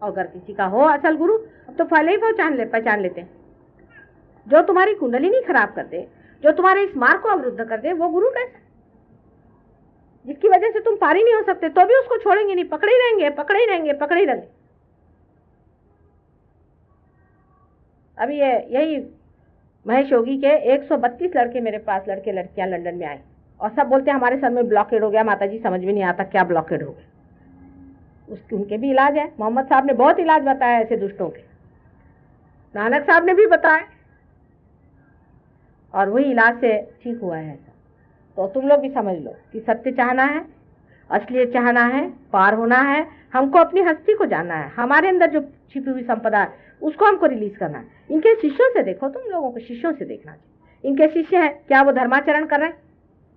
और अगर किसी का हो असल गुरु तो फल ही पहचान लेते हैं। जो तुम्हारी कुंडलिनी खराब कर दे, जो तुम्हारे इस मार्ग को अवरुद्ध कर दे, वो गुरु कैसा? जिसकी वजह से तुम पारी नहीं हो सकते तो भी उसको छोड़ेंगे नहीं, पकड़े ही रहेंगे, पकड़े ही रहेंगे, पकड़े ही रहेंगे। अभी यही महेश योगी के 132 लड़के मेरे पास, लड़के लड़कियां लंदन में आए और सब बोलते हैं हमारे सर में ब्लॉकेड हो गया माता जी, समझ में नहीं आता क्या ब्लॉकेड हो गया। उनके भी इलाज है। मोहम्मद साहब ने बहुत इलाज बताया ऐसे दुष्टों के, नानक साहब ने भी बताया और वही इलाज से ठीक हुआ है। तो तुम लोग भी समझ लो कि सत्य चाहना है, असलियत चाहना है, पार होना है, हमको अपनी हस्ती को जानना है, हमारे अंदर जो छिपी हुई संपदा है उसको हमको रिलीज करना है। इनके शिष्यों से देखो, तुम लोगों को शिष्यों से देखना चाहिए। इनके शिष्य हैं, क्या वो धर्माचरण कर रहे हैं?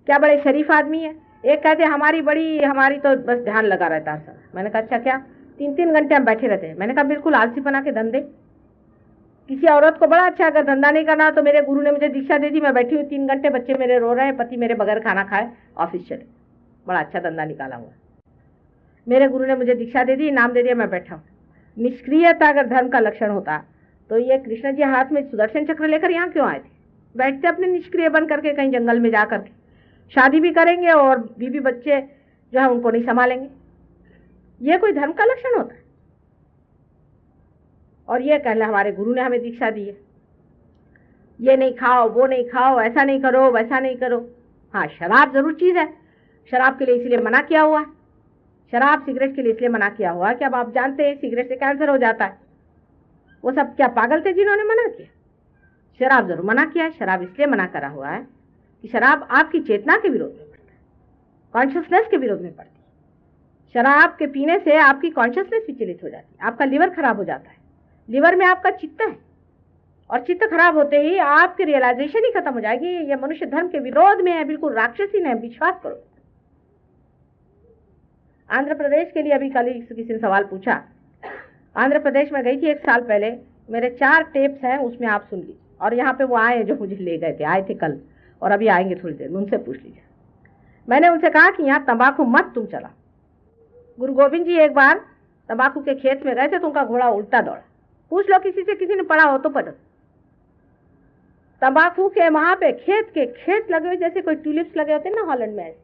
क्या बड़े शरीफ आदमी है? एक कहते हमारी तो बस ध्यान लगा रहता है। मैंने कहा अच्छा क्या? 3-3 घंटे हम बैठे रहते हैं। मैंने कहा बिल्कुल आलसी बना के धंधे। किसी औरत को बड़ा अच्छा अगर धंधा नहीं करना तो मेरे गुरु ने मुझे दीक्षा दे दी, मैं बैठी हूँ 3 घंटे, बच्चे मेरे रो रहे हैं, पति मेरे बगैर खाना खाए ऑफिस चले, बड़ा अच्छा धंधा निकाला हुआ। मेरे गुरु ने मुझे दीक्षा दे दी, नाम दे दिया, मैं बैठा हूँ। निष्क्रियता अगर धर्म का लक्षण होता तो ये कृष्ण जी हाथ में सुदर्शन चक्र लेकर यहाँ क्यों आए थे? बैठते अपने निष्क्रिय बन करके कहीं जंगल में जा करके, शादी भी करेंगे और बीवी बच्चे जो है उनको नहीं संभालेंगे। ये कोई धर्म का लक्षण होता है? और ये कहना हमारे गुरु ने हमें दीक्षा दी है, ये नहीं खाओ, वो नहीं खाओ, ऐसा नहीं करो, वैसा नहीं करो। हाँ, शराब जरूर चीज है, शराब के लिए इसलिए मना किया हुआ है। शराब सिगरेट के लिए इसलिए मना किया हुआ है कि अब आप जानते हैं सिगरेट से कैंसर हो जाता है। वो सब क्या पागल थे जिन्होंने मना किया? शराब जरूर मना किया है। शराब इसलिए मना करा हुआ है कि शराब आपकी चेतना के विरोध में पड़ता है, कॉन्शियसनेस के विरोध में पड़ती है। शराब के पीने से आपकी कॉन्शियसनेस विचलित हो जाती है, आपका लिवर खराब हो जाता है। लिवर में आपका चित्त है और चित्त खराब होते ही आपकी रियलाइजेशन ही खत्म हो जाएगी। ये मनुष्य धर्म के विरोध में है, बिल्कुल राक्षसी है, विश्वास करो। आंध्र प्रदेश के लिए अभी कल ही किसी ने सवाल पूछा। आंध्र प्रदेश में गई थी 1 साल पहले, मेरे 4 टेप्स हैं, उसमें आप सुन लीजिए। और यहाँ पे वो आए जो मुझे ले गए थे, आए थे कल और अभी आएंगे थोड़ी देर में, उनसे पूछ लीजिए। मैंने उनसे कहा कि यहाँ तंबाकू मत तुम चला। गुरु गोविंद जी एक बार तंबाकू के खेत में गए थे तो उनका घोड़ा उल्टा दौड़ा। पूछ लो किसी से, किसी ने पढ़ा हो तो पढ़ो। तंबाकू के वहां पे खेत लगे हुए जैसे कोई ट्यूलिप्स लगे होते हैं ना हॉलैंड में,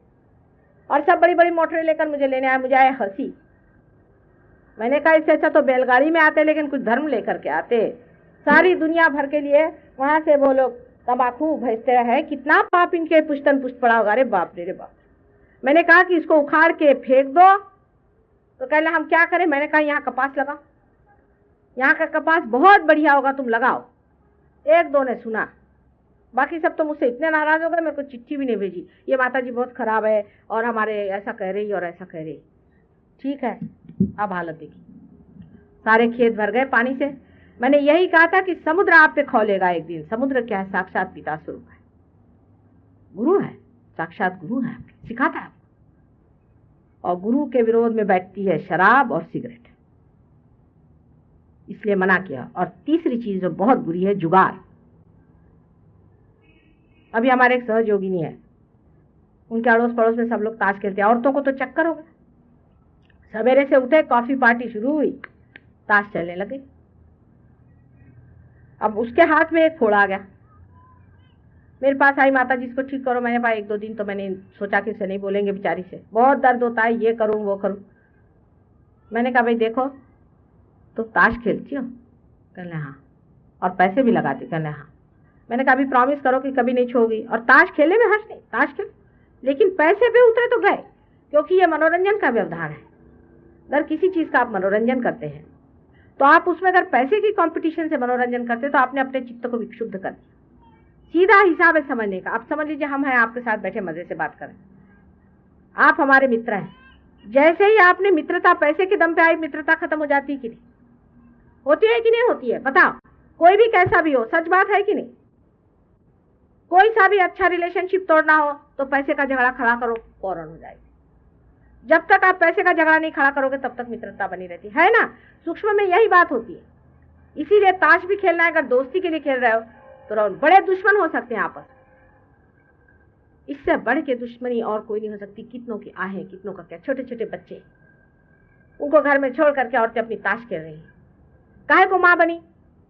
और सब बड़ी बड़ी मोटरें लेकर मुझे लेने आए। मुझे आए हंसी। मैंने कहा इससे अच्छा तो बैलगाड़ी में आते, लेकिन कुछ धर्म लेकर के आते। सारी दुनिया भर के लिए वहां से वो लोग तंबाकू भेजते रहे, कितना पाप इनके पुष्टन पुष्ट पड़ा होगा। अरे बाप रे बाप। मैंने कहा कि इसको उखाड़ के फेंक दो, तो कहले हम क्या करें? मैंने कहा यहाँ कपास लगाओ, यहाँ का कपास बहुत बढ़िया होगा, तुम लगाओ। 1-2 ने सुना, बाकी सब तो मुझसे इतने नाराज हो गए, मेरे को चिट्ठी भी नहीं भेजी, ये माता जी बहुत खराब है और हमारे ऐसा कह रही और ऐसा कह रही। ठीक है, अब हालत देखी, सारे खेत भर गए पानी से। मैंने यही कहा था कि समुद्र आप पे खौलेगा एक दिन। समुद्र क्या है? साक्षात पिता स्वरूप है, गुरु है, साक्षात गुरु है, सिखाता है। और गुरु के विरोध में बैठती है शराब और सिगरेट, इसलिए मना किया। और तीसरी चीज जो बहुत बुरी है, जुगार। अभी हमारे एक सहयोगिनी है, उनके अड़ोस पड़ोस में सब लोग ताश खेलते हैं। औरतों को तो चक्कर हो गया, सवेरे से उठे, कॉफी पार्टी शुरू हुई, ताश चलने लगे। अब उसके हाथ में एक फोड़ा आ गया, मेरे पास आई, माता जी इसको ठीक करो। मैंने कहा 1-2 दिन तो मैंने सोचा कि उसे नहीं बोलेंगे, बेचारी से बहुत दर्द होता है, ये करूं वो करूं। मैंने कहा भाई देखो, तो ताश खेलती हो? कहने हाँ। और पैसे भी लगाती? कहने हाँ। मैंने कहा अभी प्रॉमिस करो कि कभी नहीं छोड़ोगी। और ताश खेलने में हर्ष नहीं, ताश खेल, लेकिन पैसे पे उतरे तो गए, क्योंकि ये मनोरंजन का व्यवधान है। अगर किसी चीज का आप मनोरंजन करते हैं तो आप उसमें अगर पैसे की कंपटीशन से मनोरंजन करते तो आपने अपने चित्त को विक्षुब्ध कर दिया। सीधा हिसाब है समझने का। आप समझ लीजिए हम हैं आपके साथ बैठे, मजे से बात करें, आप हमारे मित्र हैं। जैसे ही आपने मित्रता पैसे के दम पे आई, मित्रता खत्म हो जाती है कि नहीं? होती है कि नहीं होती है? बताओ, कोई भी कैसा भी हो, सच बात है कि नहीं? कोई सा भी अच्छा रिलेशनशिप तोड़ना हो तो पैसे का झगड़ा खड़ा करो, फौरन हो जाएगी। जब तक आप पैसे का झगड़ा नहीं खड़ा करोगे तब तक मित्रता बनी रहती है ना। सूक्ष्म में यही बात होती है। इसीलिए ताश भी खेलना है, अगर दोस्ती के लिए खेल रहे हो तो बड़े दुश्मन हो सकते हैं आपस। इससे बढ़ के दुश्मनी और कोई नहीं हो सकती। कितनों की आहें, कितनों का क्या, छोटे छोटे बच्चे उनको घर में छोड़ करके औरतें अपनी ताश खेल रही। काहे को माँ बनी?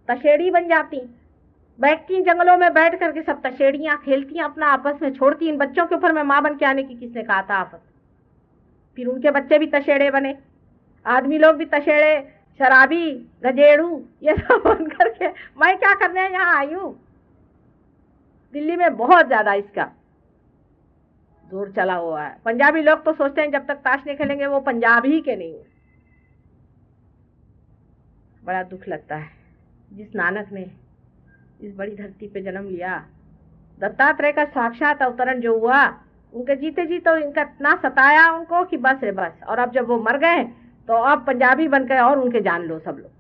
तशेड़ी बन जाती, बैठती जंगलों में बैठ करके सब तशेड़ियां खेलती अपना आपस में, छोड़ती। इन बच्चों के ऊपर मैं माँ बन के आने की किसने कहा था आफत? फिर उनके बच्चे भी तशेड़े बने, आदमी लोग भी तशेड़े, शराबी, गजेड़ू, ये सब बन करके मैं क्या करने यहाँ आई हूँ। दिल्ली में बहुत ज्यादा इसका जोर चला हुआ है। पंजाबी लोग तो सोचते हैं जब तक ताश नहीं खेलेंगे वो पंजाबी के नहीं। बड़ा दुख लगता है जिस नानक ने इस बड़ी धरती पे जन्म लिया, दत्तात्रेय का साक्षात अवतरण जो हुआ, उनके जीते जी तो इनका इतना सताया उनको कि बस रे बस। और अब जब वो मर गए तो अब पंजाबी बन गए और उनके जान लो सब लोग।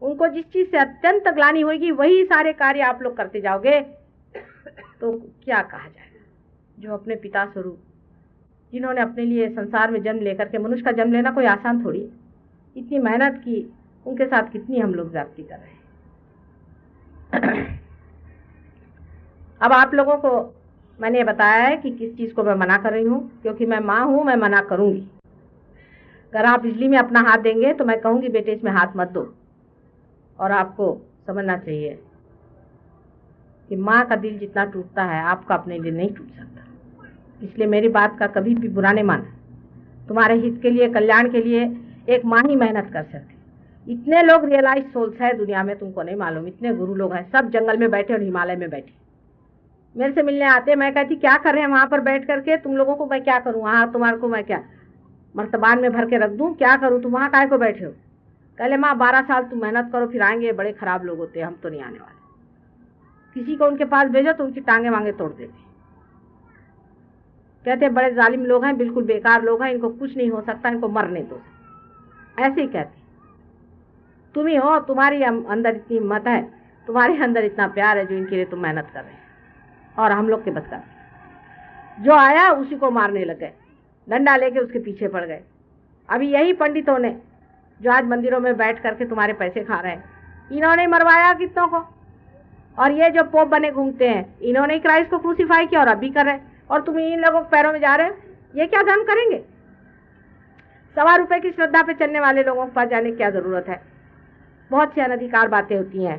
उनको जिस चीज से अत्यंत ग्लानि होगी वही सारे कार्य आप लोग करते जाओगे तो क्या कहा जाएगा। जो अपने पिता स्वरूप, जिन्होंने अपने लिए संसार में जन्म लेकर के, मनुष्य का जन्म लेना कोई आसान थोड़ी, इतनी मेहनत की, उनके साथ कितनी हम लोग ज्यादती कर रहे हैं। अब आप लोगों को मैंने बताया है कि किस चीज को मैं मना कर रही हूँ, क्योंकि मैं माँ हूं, मैं मना करूंगी। अगर आप बिजली में अपना हाथ देंगे तो मैं कहूंगी बेटे इसमें हाथ मत दो। और आपको समझना चाहिए कि माँ का दिल जितना टूटता है आपका अपने लिए नहीं टूट सकता। इसलिए मेरी बात का कभी भी बुरा नहीं माना। तुम्हारे हित के लिए, कल्याण के लिए एक माँ ही मेहनत कर सकती। इतने लोग रियलाइज सोल्स है दुनिया में, तुमको नहीं मालूम। इतने गुरु लोग हैं, सब जंगल में बैठे और हिमालय में बैठे मेरे से मिलने आते। मैं कहती क्या कर रहे हैं वहां पर बैठ करके, तुम लोगों को मैं क्या करूं, वहां तुम्हारे को मैं क्या मर्तबान में भर के रख दूं, क्या करूं, तुम वहां काहे को बैठे हो? कहले माँ 12 साल तुम मेहनत करो, फिर आएंगे, बड़े खराब लोग होते हैं, हम तो नहीं आने वाले। किसी को उनके पास भेजो तो उनकी टांगे वांगे तोड़ देते। कहते बड़े जालिम लोग हैं, बिल्कुल बेकार लोग हैं, इनको कुछ नहीं हो सकता, इनको मरने दो। ऐसे ही कहते। तुम ही हो, तुम्हारी अंदर इतनी हिम्मत है, तुम्हारे अंदर इतना प्यार है जो इनके लिए तुम मेहनत कर रहे हैं। और हम लोग के बस का जो आया उसी को मारने लग गए, डंडा लेके उसके पीछे पड़ गए। अभी यही पंडितों ने जो आज मंदिरों में बैठ करके तुम्हारे पैसे खा रहे हैं, इन्होंने मरवाया कितनों को। और ये जो पोप बने घूमते हैं, इन्होंने ही क्राइस्ट को क्रूसीफाई किया और अभी कर रहे हैं। और तुम इन लोगों के पैरों में जा रहे हो, ये क्या धर्म करेंगे? 1.25 रुपए की श्रद्धा पे चलने वाले लोगों के पास जाने की क्या जरूरत है? बहुत सी अनधिकार बातें होती हैं,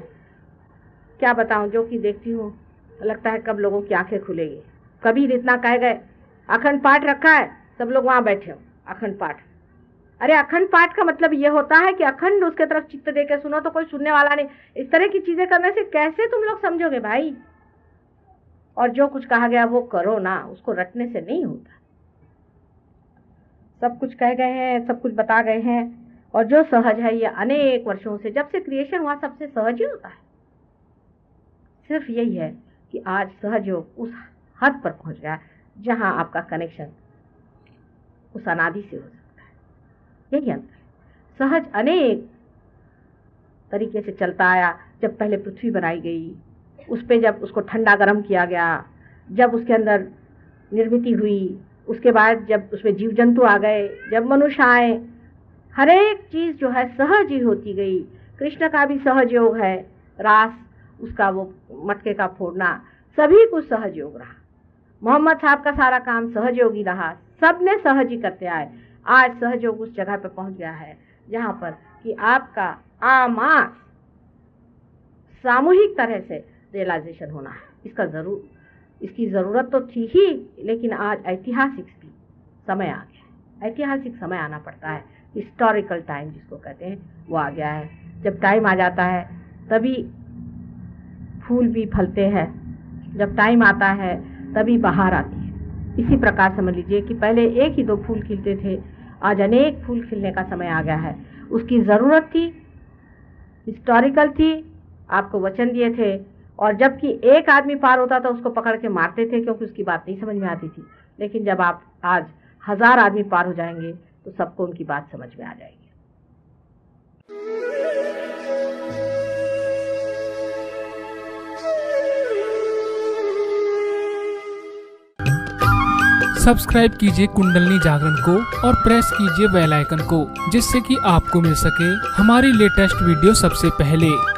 क्या बताऊं। जो कि देखती हूँ लगता है कब लोगों की आंखें खुलेगी। कबीर इतना कह गए, अखंड पाठ रखा है, सब लोग वहां बैठे हो, अखंड पाठ। अरे अखंड पाठ का मतलब ये होता है कि अखंड उसके तरफ चित्त दे के सुनो तो कोई सुनने वाला नहीं। इस तरह की चीजें करने से कैसे तुम लोग समझोगे भाई? और जो कुछ कहा गया वो करो ना, उसको रटने से नहीं होता। सब कुछ कह गए हैं, सब कुछ बता गए हैं। और जो सहज है ये अनेक वर्षों से, जब से क्रिएशन हुआ सबसे सहज ही होता है। सिर्फ यही है कि आज सहज योग उस हद पर पहुंच गया जहां आपका कनेक्शन उस अनादि से हो सकता है। यही अंतर है। सहज अनेक तरीके से चलता आया। जब पहले पृथ्वी बनाई गई, उस पे जब उसको ठंडा गर्म किया गया, जब उसके अंदर निर्मिति हुई, उसके बाद जब उसमें जीव जंतु आ गए, जब मनुष्य आए, हर एक चीज जो है सहज ही होती गई। कृष्ण का भी सहज योग है, रास उसका वो मटके का फोड़ना, सभी कुछ सहज योग रहा। मोहम्मद साहब का सारा काम सहज योगी रहा, सबने सहज ही करते आए। आज सहज योग उस जगह पे पहुंच गया है जहां पर कि आपका आमास सामूहिक तरह से रियलाइजेशन होना है। इसकी जरूरत तो थी ही, लेकिन आज ऐतिहासिक भी समय आ गया है। ऐतिहासिक समय आना पड़ता है, हिस्टोरिकल टाइम जिसको कहते हैं वो आ गया है। जब टाइम आ जाता है तभी फूल भी फलते हैं, जब टाइम आता है तभी बाहर आती है। इसी प्रकार समझ लीजिए कि पहले 1 ही 2 फूल खिलते थे, आज अनेक फूल खिलने का समय आ गया है। उसकी जरूरत थी, हिस्टोरिकल थी, आपको वचन दिए थे। और जबकि एक आदमी पार होता था उसको पकड़ के मारते थे क्योंकि उसकी बात नहीं समझ में आती थी। लेकिन जब आप आज 1000 आदमी पार हो जाएंगे तो सबको उनकी बात समझ में आ जाएगी। सब्सक्राइब कीजिए कुंडलनी जागरण को और प्रेस कीजिए बेल आइकन को, जिससे कि आपको मिल सके हमारी लेटेस्ट वीडियो सबसे पहले।